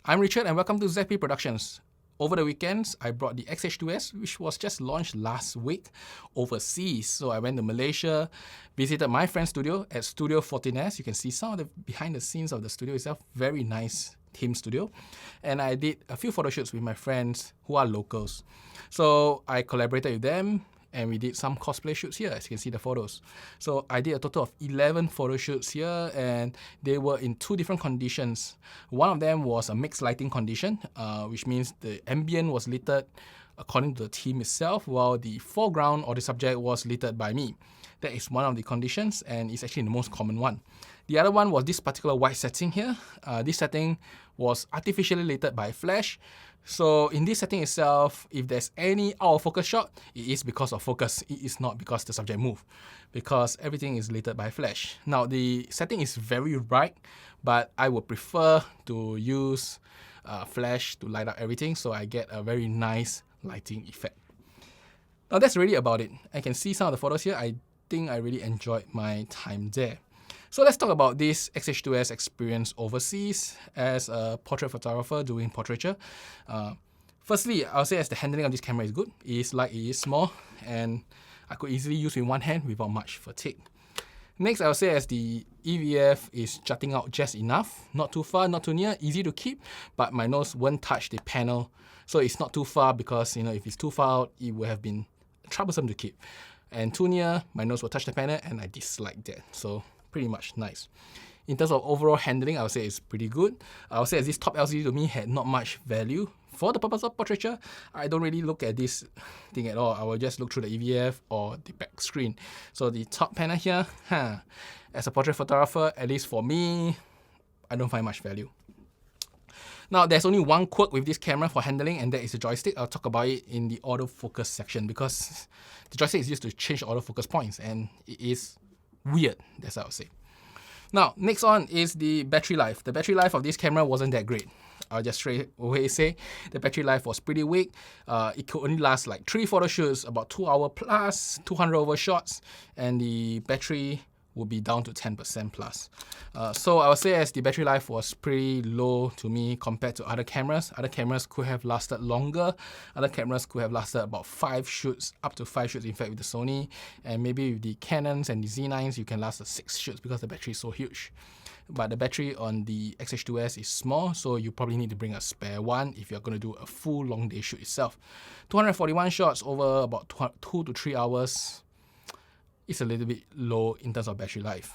I'm Richard and welcome to ZP Productions. Over the weekends, I brought the X-H2S, which was just launched last week overseas. So I went to Malaysia, visited my friend's studio at Studio 14S. You can see some of the behind the scenes of the studio itself. Very nice team studio. And I did a few photo shoots with my friends who are locals. So I collaborated with them and we did some cosplay shoots here, as you can see the photos. So I did a total of 11 photo shoots here, and they were in two different conditions. One of them was a mixed lighting condition, which means the ambient was littered according to the theme itself, while the foreground or the subject was littered by me. That is one of the conditions, and it's actually the most common one. The other one was this particular white setting here. This setting was artificially littered by flash. So in this setting itself, if there's any out of focus shot, it is because of focus. It is not because the subject moved, because everything is littered by flash. Now the setting is very bright, but I would prefer to use flash to light up everything, so I get a very nice lighting effect. Now that's really about it. I can see some of the photos here. I think I really enjoyed my time there. So let's talk about this X-H2S experience overseas as a portrait photographer doing portraiture. Firstly, I'll say as the handling of this camera is good. It is light, it is small, and I could easily use with one hand without much fatigue. Next, I'll say as the EVF is jutting out just enough, not too far, not too near, easy to keep, but my nose won't touch the panel. So it's not too far because, if it's too far out, it would have been troublesome to keep. And too near, my nose will touch the panel and I dislike that. So pretty much nice. In terms of overall handling, I would say it's pretty good. I would say as this top LCD to me had not much value. For the purpose of portraiture, I don't really look at this thing at all. I will just look through the EVF or the back screen. So the top panel here, as a portrait photographer, at least for me, I don't find much value. Now, there's only one quirk with this camera for handling, and that is the joystick. I'll talk about it in the autofocus section because the joystick is used to change autofocus points, and it is weird, that's what I would say. Now, next on is the battery life. The battery life of this camera wasn't that great. I'll just straight away say the battery life was pretty weak. It could only last like 3 photo shoots, about 2 hours plus, 200 over shots, and the battery will be down to 10% plus. So I would say as the battery life was pretty low to me compared to other cameras. Other cameras could have lasted longer. Other cameras could have lasted about 5 shoots, up to 5 shoots in fact with the Sony. And maybe with the Canons and the Z9s, you can last 6 shoots because the battery is so huge. But the battery on the X-H2S is small, so you probably need to bring a spare one if you're going to do a full long day shoot itself. 241 shots over about 2 to 3 hours. It's a little bit low in terms of battery life.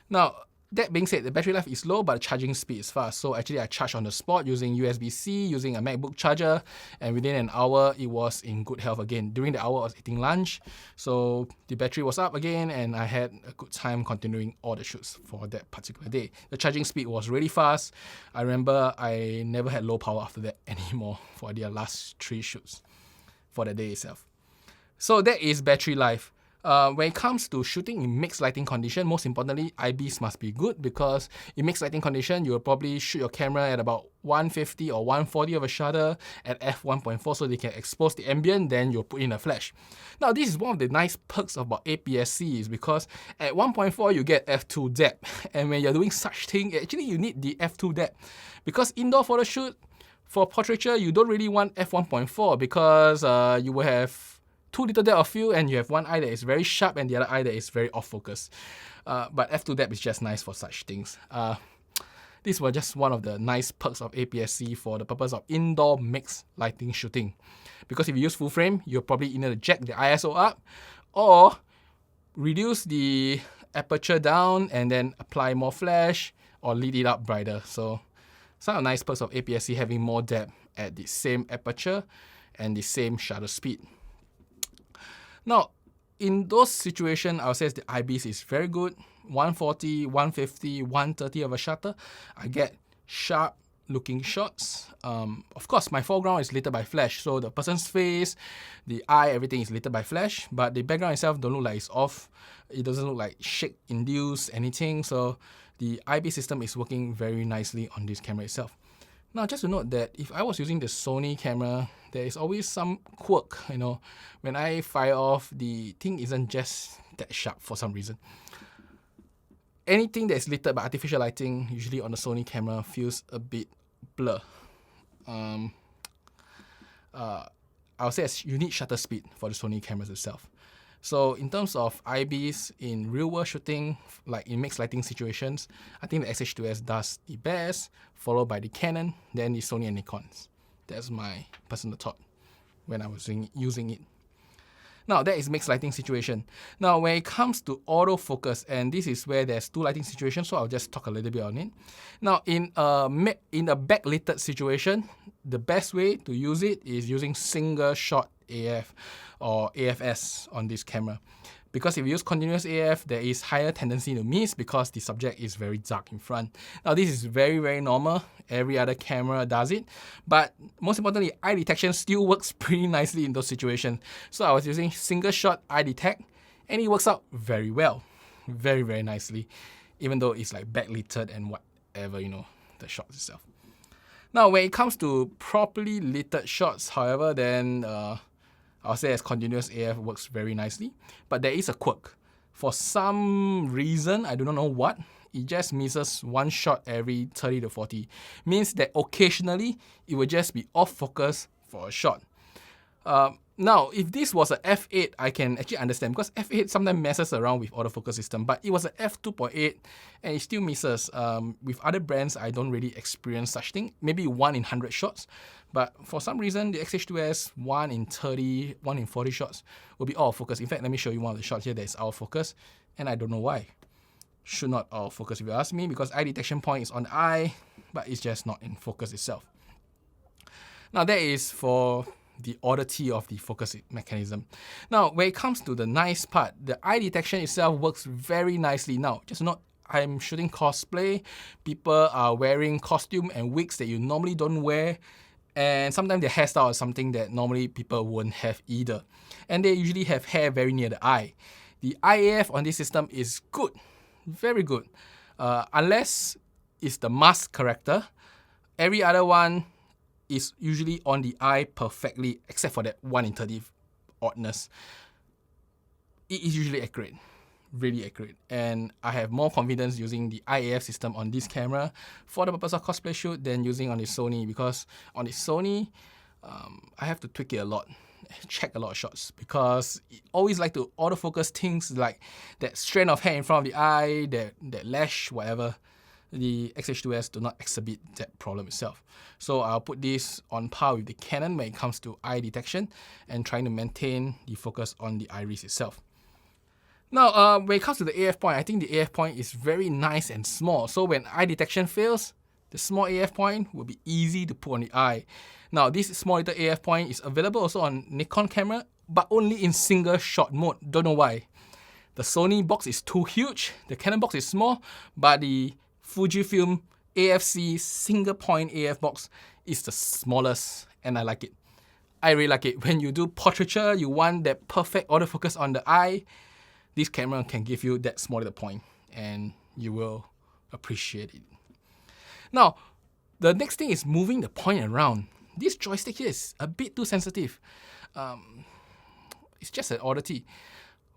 Now, that being said, the battery life is low, but the charging speed is fast. So actually, I charged on the spot using USB-C, using a MacBook charger, and within an hour, it was in good health again. During the hour, I was eating lunch, so the battery was up again, and I had a good time continuing all the shoots for that particular day. The charging speed was really fast. I remember I never had low power after that anymore for the last 3 shoots for the day itself. So that is battery life. When it comes to shooting in mixed lighting condition, most importantly, IBIS must be good because in mixed lighting condition, you will probably shoot your camera at about 150 or 140 of a shutter at f1.4 so they can expose the ambient, then you'll put in a flash. Now, this is one of the nice perks about APS-C is because at 1.4, you get f2 depth. And when you're doing such thing, actually you need the f2 depth. Because indoor photo shoot, for portraiture, you don't really want f1.4 because you will have too little depth of field and you have one eye that is very sharp and the other eye that is very off focus. But f2 depth is just nice for such things. These were just one of the nice perks of APS-C for the purpose of indoor mixed lighting shooting. Because if you use full frame, you'll probably either jack the ISO up or reduce the aperture down and then apply more flash or lead it up brighter. So some of the nice perks of APS-C having more depth at the same aperture and the same shutter speed. Now, in those situations, I would say the IBIS is very good. 140, 150, 130 of a shutter. I get sharp looking shots. Of course, my foreground is littered by flash. So the person's face, the eye, everything is littered by flash. But the background itself don't look like it's off. It doesn't look like shake induced anything. So the IBIS system is working very nicely on this camera itself. Now, just to note that if I was using the Sony camera, there is always some quirk, when I fire off, the thing isn't just that sharp for some reason. Anything that is littered by artificial lighting, usually on the Sony camera, feels a bit blur. I would say you need shutter speed for the Sony cameras itself. So in terms of IBIS in real world shooting, like in mixed lighting situations, I think the X-H2S does the best, followed by the Canon, then the Sony and Nikons. That's my personal thought when I was using it. Now that is mixed lighting situation. Now when it comes to autofocus, and this is where there's two lighting situations, so I'll just talk a little bit on it. Now in a backlit situation, the best way to use it is using single shot AF or AFS on this camera. Because if you use continuous AF, there is higher tendency to miss because the subject is very dark in front. Now this is very, very normal. Every other camera does it. But most importantly, eye detection still works pretty nicely in those situations. So I was using single shot eye detect and it works out very well. Very, very nicely. Even though it's like backlit and whatever, you know, the shot itself. Now when it comes to properly lit shots, however, then I'll say as continuous AF works very nicely, but there is a quirk. For some reason, I do not know what, it just misses one shot every 30 to 40. Means that occasionally, it will just be off focus for a shot. Now, if this was a f8, I can actually understand because f8 sometimes messes around with autofocus system, but it was a f2.8 and it still misses. With other brands, I don't really experience such thing. Maybe 1 in 100 shots, but for some reason, the X-H2S 1 in 30, 1 in 40 shots will be out of focus. In fact, let me show you one of the shots here that is out of focus, and I don't know why. Should not out of focus if you ask me, because eye detection point is on the eye, but it's just not in focus itself. Now that is for the oddity of the focus mechanism. Now, when it comes to the nice part, the eye detection itself works very nicely. Now, just note, I'm shooting cosplay. People are wearing costume and wigs that you normally don't wear. And sometimes their hairstyle is something that normally people won't have either. And they usually have hair very near the eye. The IAF on this system is good, very good. Unless it's the mask corrector. Every other one is usually on the eye perfectly, except for that 1 in 30 oddness. It is usually accurate, really accurate. And I have more confidence using the IAF system on this camera for the purpose of cosplay shoot than using on the Sony, because on the Sony, I have to tweak it a lot, check a lot of shots, because it always like to autofocus things like that strand of hair in front of the eye, that lash, whatever. The X-H2S do not exhibit that problem itself. So I'll put this on par with the Canon when it comes to eye detection and trying to maintain the focus on the iris itself. Now, when it comes to the AF point, I think the AF point is very nice and small. So when eye detection fails, the small AF point will be easy to put on the eye. Now, this small little AF point is available also on Nikon camera, but only in single shot mode. Don't know why. The Sony box is too huge, the Canon box is small, but the Fujifilm AFC single point AF box is the smallest, and I like it. I really like it. When you do portraiture, you want that perfect autofocus on the eye, this camera can give you that small little point, and you will appreciate it. Now, the next thing is moving the point around. This joystick here is a bit too sensitive. It's just an oddity.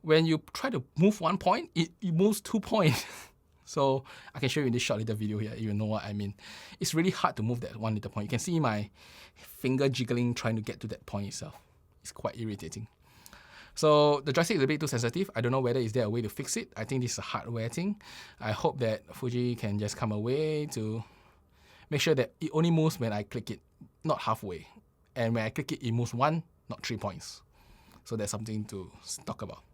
When you try to move 1 point, it moves 2 points. So I can show you in this short little video here, you know what I mean. It's really hard to move that 1 little point. You can see my finger jiggling trying to get to that point itself. It's quite irritating. So the joystick is a bit too sensitive. I don't know whether is there a way to fix it. I think this is a hardware thing. I hope that Fuji can just come away to make sure that it only moves when I click it, not halfway. And when I click it, it moves 1, not 3 points. So that's something to talk about.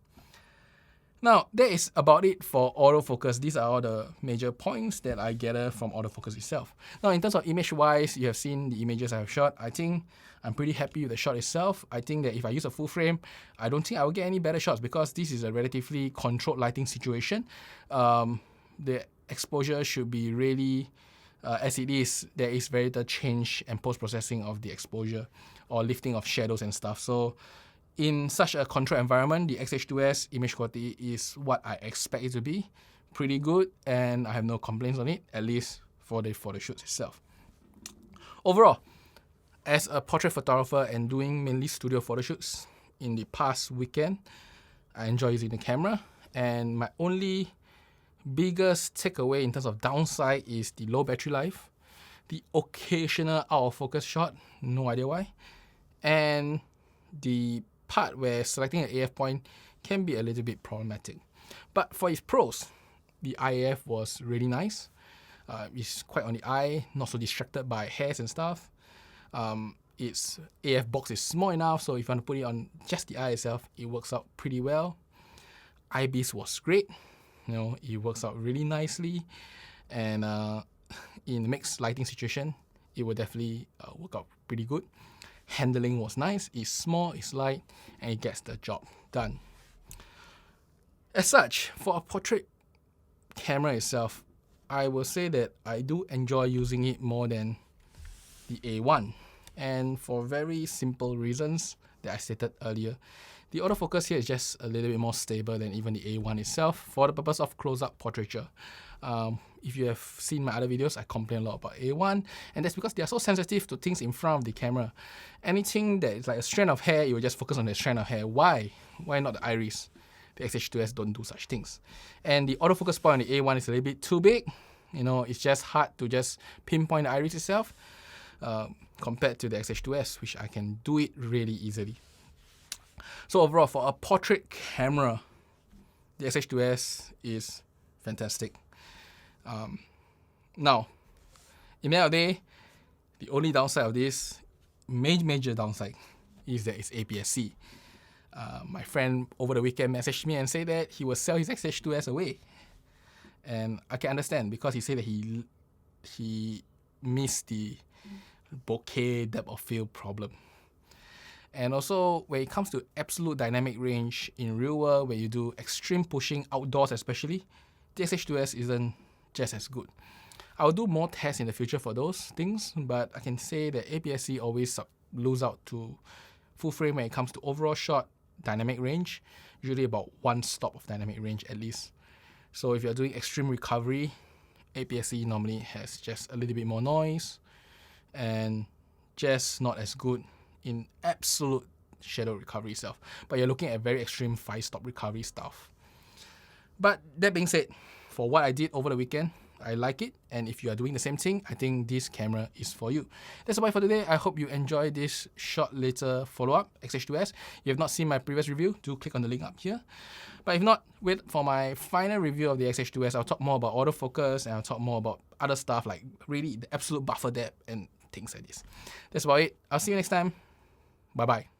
Now, that is about it for autofocus. These are all the major points that I gather from autofocus itself. Now, in terms of image-wise, you have seen the images I have shot. I think I'm pretty happy with the shot itself. I think that if I use a full frame, I don't think I will get any better shots because this is a relatively controlled lighting situation. The exposure should be really as it is. There is very little change and post-processing of the exposure or lifting of shadows and stuff. So in such a controlled environment, the X-H2S image quality is what I expect it to be. Pretty good, and I have no complaints on it, at least for the shoots itself. Overall, as a portrait photographer and doing mainly studio photo shoots in the past weekend, I enjoy using the camera, and my only biggest takeaway in terms of downside is the low battery life. the occasional out of focus shot, no idea why, and the part where selecting an AF point can be a little bit problematic. But for its pros, the IAF was really nice. It's quite on the eye, not so distracted by hairs and stuff. Its AF box is small enough, so if you want to put it on just the eye itself, it works out pretty well. IBIS was great, it works out really nicely, and in mixed lighting situation, it will definitely work out pretty good. Handling was nice, it's small, it's light, and it gets the job done. As such, for a portrait camera itself, I will say that I do enjoy using it more than the A1, and for very simple reasons that I stated earlier. The autofocus here is just a little bit more stable than even the A1 itself for the purpose of close-up portraiture. If you have seen my other videos, I complain a lot about A1, and that's because they are so sensitive to things in front of the camera. Anything that is like a strand of hair, it will just focus on the strand of hair. Why? Why not the iris? The X-H2S don't do such things. And the autofocus point on the A1 is a little bit too big. It's just hard to just pinpoint the iris itself compared to the X-H2S, which I can do it really easily. So overall, for a portrait camera, the X-H2S is fantastic. Now, in the end of the day, the only downside of this, major downside, is that it's APS-C. My friend over the weekend messaged me and said that he will sell his X-H2S away. And I can understand, because he said that he missed the bokeh depth of field problem. And also, when it comes to absolute dynamic range in real world, when you do extreme pushing outdoors especially, the X-H2S isn't just as good. I'll do more tests in the future for those things, but I can say that APS-C always lose out to full frame when it comes to overall shot dynamic range, usually about one stop of dynamic range at least. So if you're doing extreme recovery, APS-C normally has just a little bit more noise and just not as good in absolute shadow recovery itself. But you're looking at very extreme 5-stop recovery stuff. But that being said, for what I did over the weekend, I like it, and if you are doing the same thing, I think this camera is for you. That's about it for today. I hope you enjoyed this short later follow-up, X-H2S. If you have not seen my previous review, do click on the link up here. But if not, wait for my final review of the X-H2S. I'll talk more about autofocus, and I'll talk more about other stuff like really the absolute buffer depth and things like this. That's about it. I'll see you next time. Bye-bye.